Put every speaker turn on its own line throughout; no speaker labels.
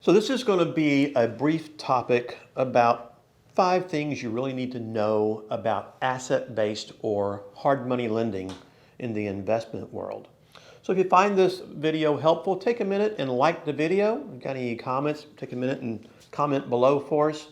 So this is going to be a brief topic about 5 things you really need to know about asset-based or hard money lending in the investment world. So if you find this video helpful, take a minute and like the video. If you've got any comments, take a minute and comment below for us.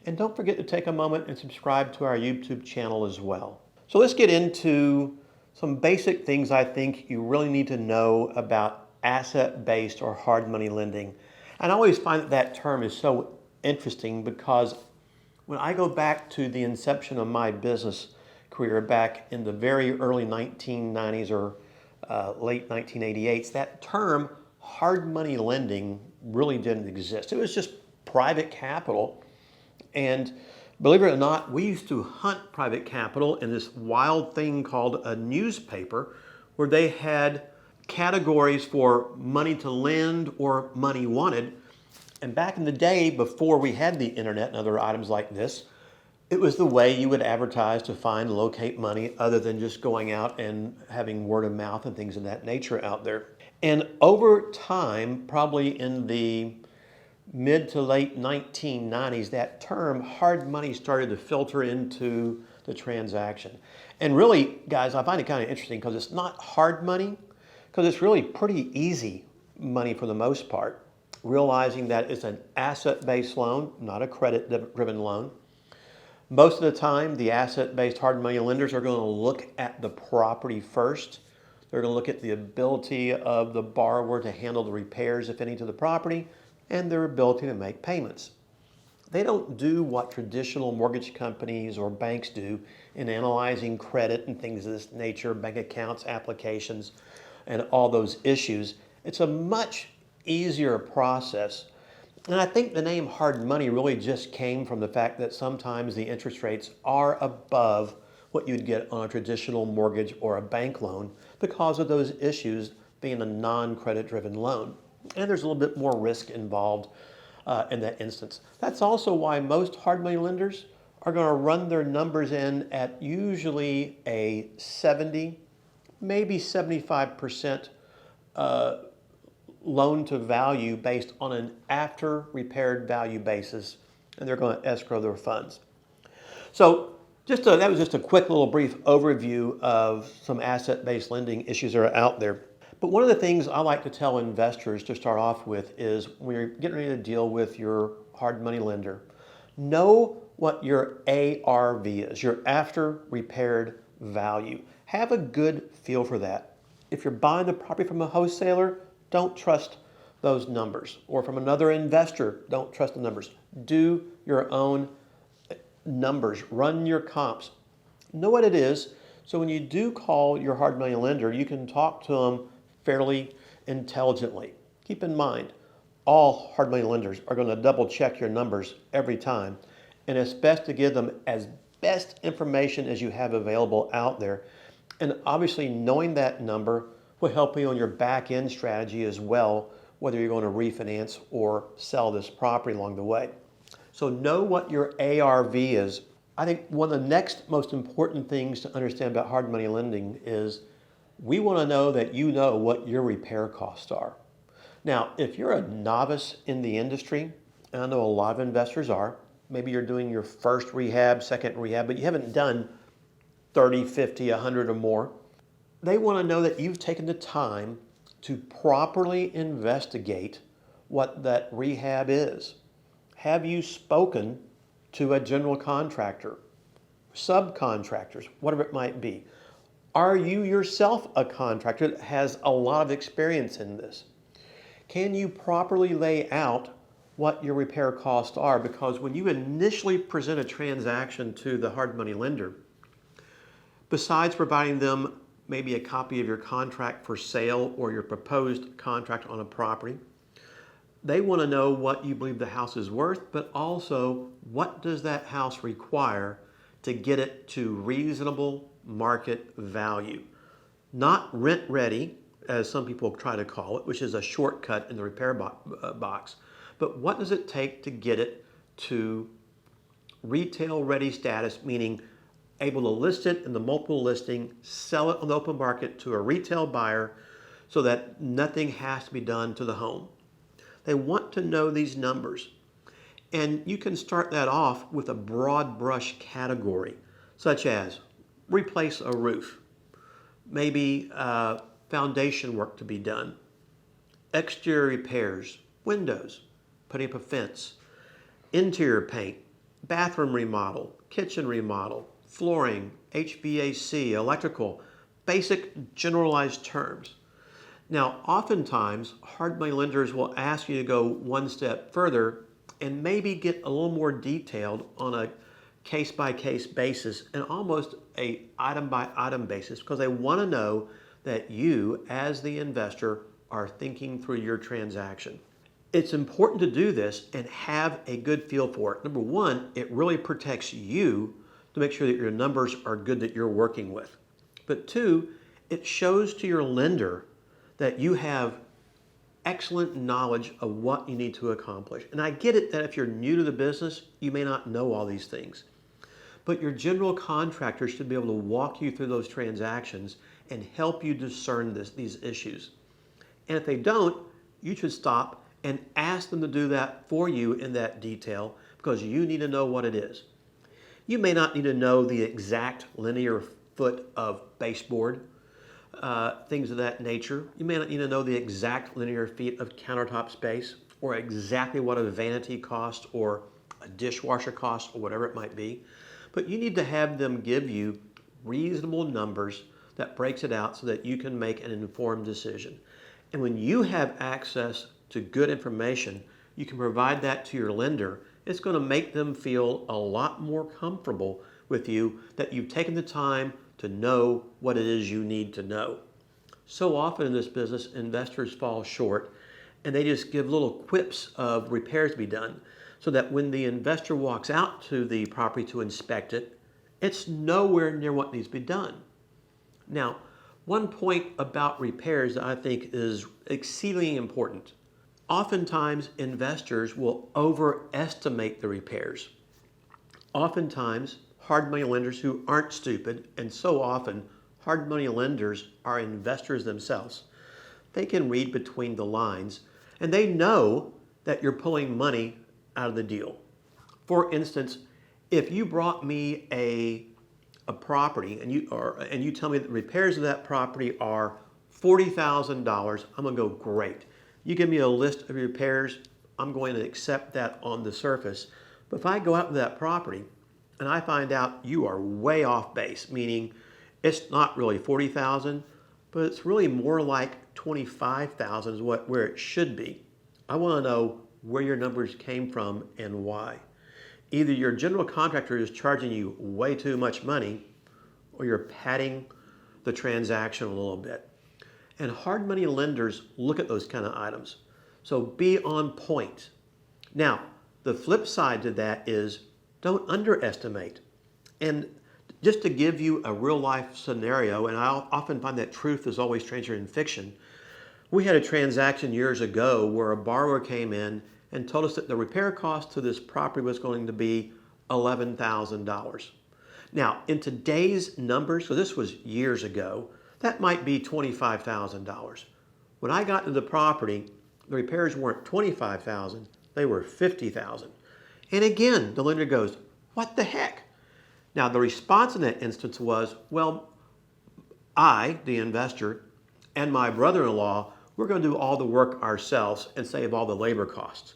And don't forget to take a moment and subscribe to our YouTube channel as well. So let's get into some basic things I think you really need to know about asset-based or hard money lending. And I always find that term is so interesting because when I go back to the inception of my business career back in the very early 1990s or late 1988s, that term hard money lending really didn't exist. It was just private capital. And believe it or not, we used to hunt private capital in this wild thing called a newspaper where they had categories for money to lend or money wanted. And back in the day, before we had the internet and other items like this, it was the way you would advertise to find and locate money other than just going out and having word of mouth and things of that nature out there. And over time, probably in the mid to late 1990s, that term hard money started to filter into the transaction. And really, guys, I find it kind of interesting because it's not hard money, because it's really pretty easy money for the most part, realizing that it's an asset-based loan, not a credit-driven loan. Most of the time, the asset-based hard money lenders are going to look at the property first. They're going to look at the ability of the borrower to handle the repairs, if any, to the property, and their ability to make payments. They don't do what traditional mortgage companies or banks do in analyzing credit and things of this nature, bank accounts, applications, and all those issues. It's a much easier process. And I think the name hard money really just came from the fact that sometimes the interest rates are above what you'd get on a traditional mortgage or a bank loan because of those issues being a non-credit driven loan. And there's a little bit more risk involved in that instance. That's also why most hard money lenders are going to run their numbers in at usually a 70, maybe 75% loan to value based on an after repaired value basis, and they're going to escrow their funds. So that was just a quick little brief overview of some asset-based lending issues that are out there. But one of the things I like to tell investors to start off with is when you're getting ready to deal with your hard money lender, know what your ARV is, your after repaired value. Have a good feel for that. If you're buying the property from a wholesaler, don't trust those numbers. Or from another investor, don't trust the numbers. Do your own numbers. Run your comps. Know what it is, so when you do call your hard money lender, you can talk to them fairly intelligently. Keep in mind, all hard money lenders are going to double check your numbers every time, and it's best to give them as best information as you have available out there. And obviously knowing that number will help you on your back end strategy as well, whether you're going to refinance or sell this property along the way. So know what your ARV is. I think one of the next most important things to understand about hard money lending is we want to know that you know what your repair costs are. Now, if you're a novice in the industry, and I know a lot of investors are, maybe you're doing your first rehab, second rehab, but you haven't done 30, 50, 100 or more, they want to know that you've taken the time to properly investigate what that rehab is. Have you spoken to a general contractor, subcontractors, whatever it might be? Are you yourself a contractor that has a lot of experience in this? Can you properly lay out what your repair costs are? Because when you initially present a transaction to the hard money lender, besides providing them maybe a copy of your contract for sale or your proposed contract on a property, they want to know what you believe the house is worth, but also what does that house require to get it to reasonable market value. Not rent ready, as some people try to call it, which is a shortcut in the repair box, but what does it take to get it to retail ready status, meaning able to list it in the multiple listing, sell it on the open market to a retail buyer so that nothing has to be done to the home. They want to know these numbers. And you can start that off with a broad brush category, such as replace a roof, maybe foundation work to be done, exterior repairs, windows, putting up a fence, interior paint, bathroom remodel, kitchen remodel, flooring, HVAC, electrical, basic generalized terms. Now, oftentimes, hard money lenders will ask you to go one step further and maybe get a little more detailed on a case-by-case basis and almost a item-by-item basis, because they want to know that you, as the investor, are thinking through your transaction. It's important to do this and have a good feel for it. Number one, it really protects you to make sure that your numbers are good that you're working with. But two, it shows to your lender that you have excellent knowledge of what you need to accomplish. And I get it that if you're new to the business, you may not know all these things. But your general contractor should be able to walk you through those transactions and help you discern these issues. And if they don't, you should stop and ask them to do that for you in that detail, because you need to know what it is. You may not need to know the exact linear foot of baseboard, things of that nature. You may not need to know the exact linear feet of countertop space, or exactly what a vanity costs or a dishwasher costs, or whatever it might be. But you need to have them give you reasonable numbers that breaks it out so that you can make an informed decision. And when you have access to good information, you can provide that to your lender. It's going to make them feel a lot more comfortable with you that you've taken the time to know what it is you need to know. So often in this business, investors fall short and they just give little quips of repairs to be done, so that when the investor walks out to the property to inspect it, it's nowhere near what needs to be done. Now, one point about repairs that I think is exceedingly important. Oftentimes, investors will overestimate the repairs. Oftentimes, hard money lenders who aren't stupid, and so often hard money lenders are investors themselves, they can read between the lines and they know that you're pulling money out of the deal. For instance, if you brought me a property and you tell me that the repairs of that property are $40,000, I'm gonna go, great. You give me a list of repairs, I'm going to accept that on the surface. But if I go out to that property and I find out you are way off base, meaning it's not really 40,000, but it's really more like 25,000 is where it should be. I want to know where your numbers came from and why. Either your general contractor is charging you way too much money, or you're padding the transaction a little bit. And hard money lenders look at those kind of items. So be on point. Now, the flip side to that is don't underestimate. And just to give you a real life scenario, and I often find that truth is always stranger than fiction. We had a transaction years ago where a borrower came in and told us that the repair cost to this property was going to be $11,000. Now, in today's numbers, so this was years ago, that might be $25,000. When I got to the property, the repairs weren't $25,000, they were $50,000. And again, the lender goes, what the heck? Now, the response in that instance was, well, I, the investor, and my brother-in-law, we're going to do all the work ourselves and save all the labor costs.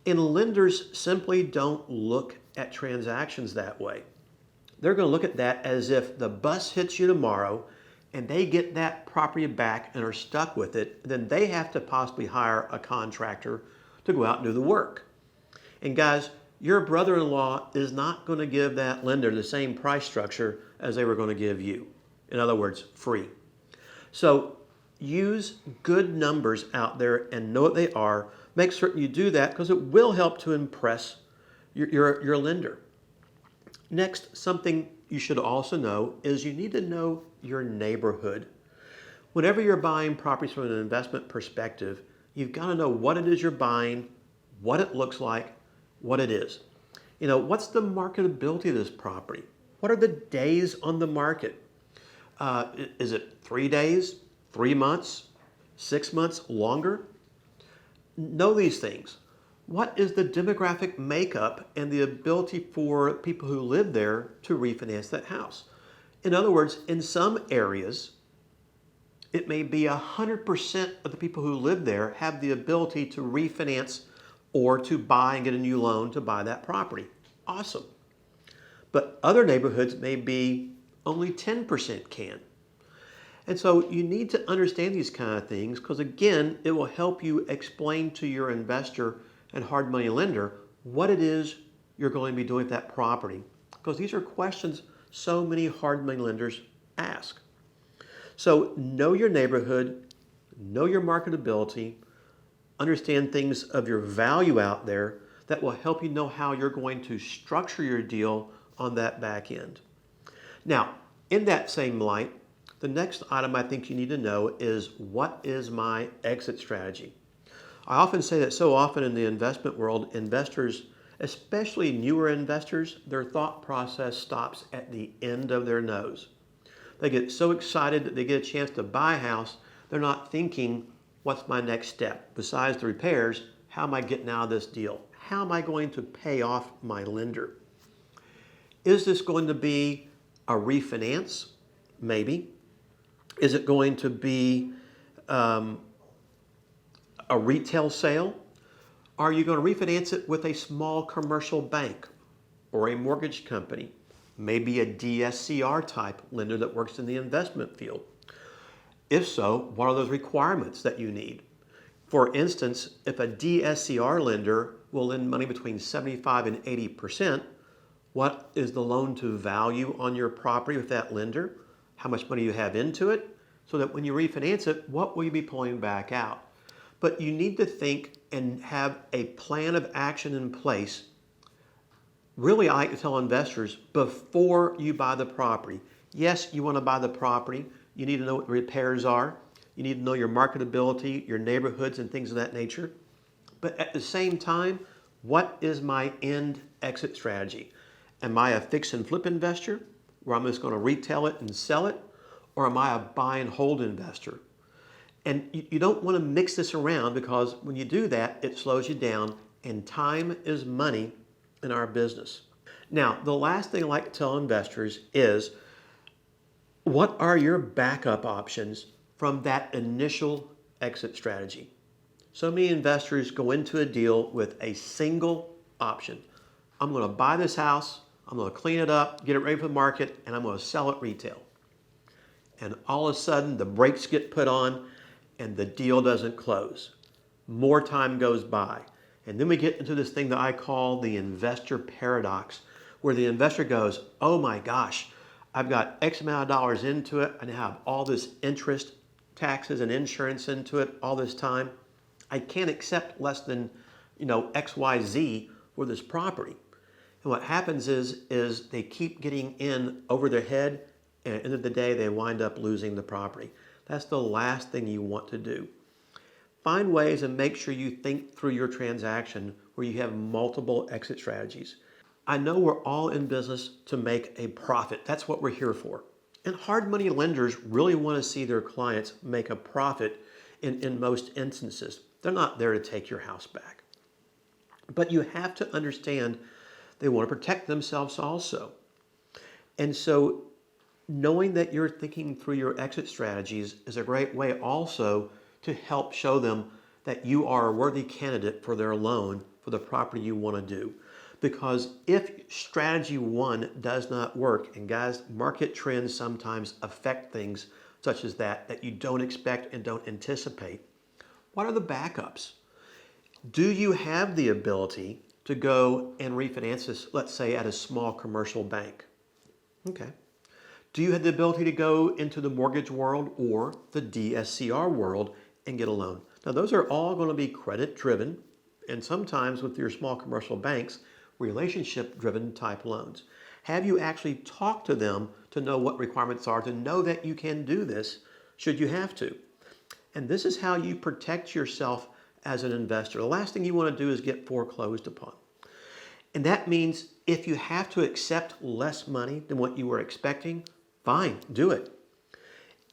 And lenders simply don't look at transactions that way. They're going to look at that as if the bus hits you tomorrow and they get that property back and are stuck with it, then they have to possibly hire a contractor to go out and do the work. And guys, your brother-in-law is not going to give that lender the same price structure as they were going to give you. In other words, free. So use good numbers out there and know what they are. Make certain you do that, because it will help to impress your lender. Next, something you should also know is you need to know your neighborhood. Whenever you're buying properties from an investment perspective, you've got to know what it is you're buying, what it looks like, what it is. You know, what's the marketability of this property? What are the days on the market? Is it 3 days, 3 months, 6 months, longer? know these things. What is the demographic makeup and the ability for people who live there to refinance that house? In other words, in some areas, it may be 100% of the people who live there have the ability to refinance or to buy and get a new loan to buy that property. Awesome. But other neighborhoods may be only 10% can. And so you need to understand these kind of things because, again, it will help you explain to your investor and hard money lender what it is you're going to be doing with that property. Because these are questions so many hard money lenders ask. So know your neighborhood, know your marketability, understand things of your value out there that will help you know how you're going to structure your deal on that back end. Now, in that same light, the next item I think you need to know is, what is my exit strategy? I often say that so often in the investment world, investors, especially newer investors, their thought process stops at the end of their nose. They get so excited that they get a chance to buy a house, they're not thinking, what's my next step? Besides the repairs, how am I getting out of this deal? How am I going to pay off my lender? Is this going to be a refinance? Maybe. Is it going to be a retail sale? Are you going to refinance it with a small commercial bank or a mortgage company? Maybe a DSCR type lender that works in the investment field. If so, what are those requirements that you need? For instance, if a DSCR lender will lend money between 75 and 80%, what is the loan to value on your property with that lender? How much money you have into it, so that when you refinance it, what will you be pulling back out? But you need to think and have a plan of action in place. Really, I like to tell investors before you buy the property. Yes, you want to buy the property. You need to know what the repairs are. You need to know your marketability, your neighborhoods, and things of that nature. But at the same time, what is my end exit strategy? Am I a fix and flip investor, where I'm just going to retail it and sell it? Or am I a buy and hold investor? And you don't want to mix this around, because when you do that, it slows you down, and time is money in our business. Now, the last thing I like to tell investors is, what are your backup options from that initial exit strategy? So many investors go into a deal with a single option. I'm going to buy this house, I'm going to clean it up, get it ready for the market, and I'm going to sell it retail. And all of a sudden, the brakes get put on and the deal doesn't close. More time goes by. And then we get into this thing that I call the investor paradox, where the investor goes, oh my gosh, I've got X amount of dollars into it, and I have all this interest, taxes, and insurance into it all this time. I can't accept less than, XYZ for this property. And what happens is they keep getting in over their head, and at the end of the day, they wind up losing the property. That's the last thing you want to do. Find ways and make sure you think through your transaction where you have multiple exit strategies. I know we're all in business to make a profit. That's what we're here for. And hard money lenders really want to see their clients make a profit in most instances. They're not there to take your house back. But you have to understand they want to protect themselves also. And so knowing that you're thinking through your exit strategies is a great way also to help show them that you are a worthy candidate for their loan for the property you want to do. Because if strategy one does not work, and guys, market trends sometimes affect things such as that you don't expect and don't anticipate, what are the backups? Do you have the ability to go and refinance this, let's say, at a small commercial bank? Okay. Do you have the ability to go into the mortgage world or the DSCR world and get a loan? Now, those are all going to be credit driven, and sometimes with your small commercial banks, relationship driven type loans. Have you actually talked to them to know what requirements are, to know that you can do this should you have to? And this is how you protect yourself as an investor. The last thing you want to do is get foreclosed upon. And that means if you have to accept less money than what you were expecting, fine, do it.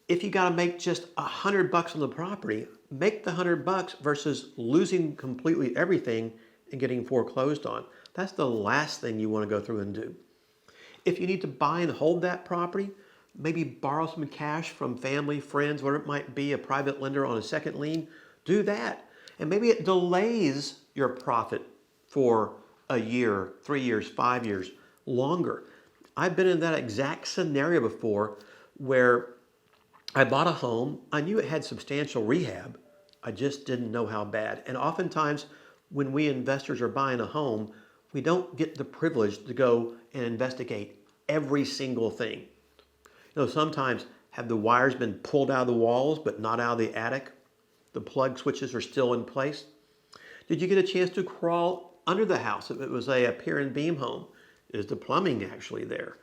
If you got to make just $100 on the property, make the $100 versus losing completely everything and getting foreclosed on. That's the last thing you want to go through and do. If you need to buy and hold that property, maybe borrow some cash from family, friends, whatever it might be, a private lender on a second lien, do that. And maybe it delays your profit for a year, 3 years, 5 years, longer. I've been in that exact scenario before where I bought a home. I knew it had substantial rehab. I just didn't know how bad. And oftentimes when we investors are buying a home, we don't get the privilege to go and investigate every single thing. You know, sometimes have the wires been pulled out of the walls but not out of the attic? The plug switches are still in place? Did you get a chance to crawl under the house if it was a pier and beam home? Is the plumbing actually there?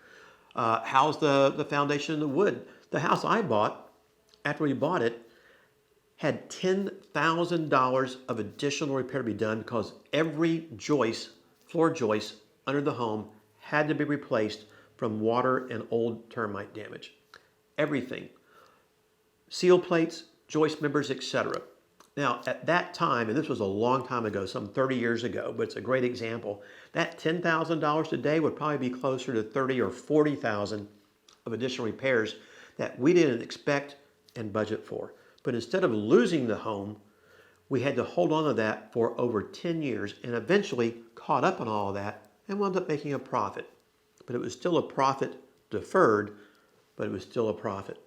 How's the foundation of the wood? The house I bought, after we bought it, had $10,000 of additional repair to be done because every joist, floor joist under the home had to be replaced from water and old termite damage. Everything. Seal plates, joist members, etc. Now, at that time, and this was a long time ago, some 30 years ago, but it's a great example, that $10,000 today would probably be closer to $30,000 or $40,000 of additional repairs that we didn't expect and budget for. But instead of losing the home, we had to hold on to that for over 10 years and eventually caught up on all of that and wound up making a profit. But it was still a profit deferred, but it was still a profit.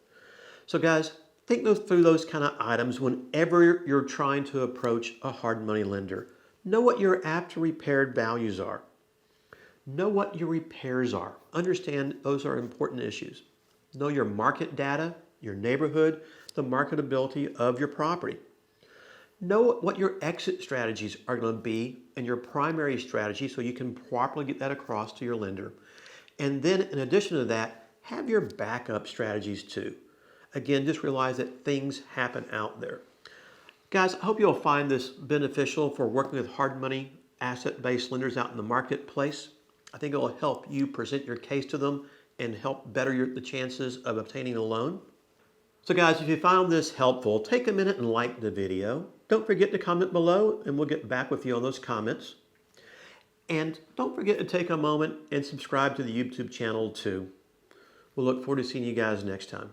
So guys, think through those kind of items whenever you're trying to approach a hard money lender. Know what your after repaired values are. Know what your repairs are. Understand those are important issues. Know your market data, your neighborhood, the marketability of your property. Know what your exit strategies are going to be and your primary strategy so you can properly get that across to your lender. And then in addition to that, have your backup strategies too. Again, just realize that things happen out there. Guys, I hope you'll find this beneficial for working with hard money, asset-based lenders out in the marketplace. I think it will help you present your case to them and help better the chances of obtaining a loan. So guys, if you found this helpful, take a minute and like the video. Don't forget to comment below and we'll get back with you on those comments. And don't forget to take a moment and subscribe to the YouTube channel too. We'll look forward to seeing you guys next time.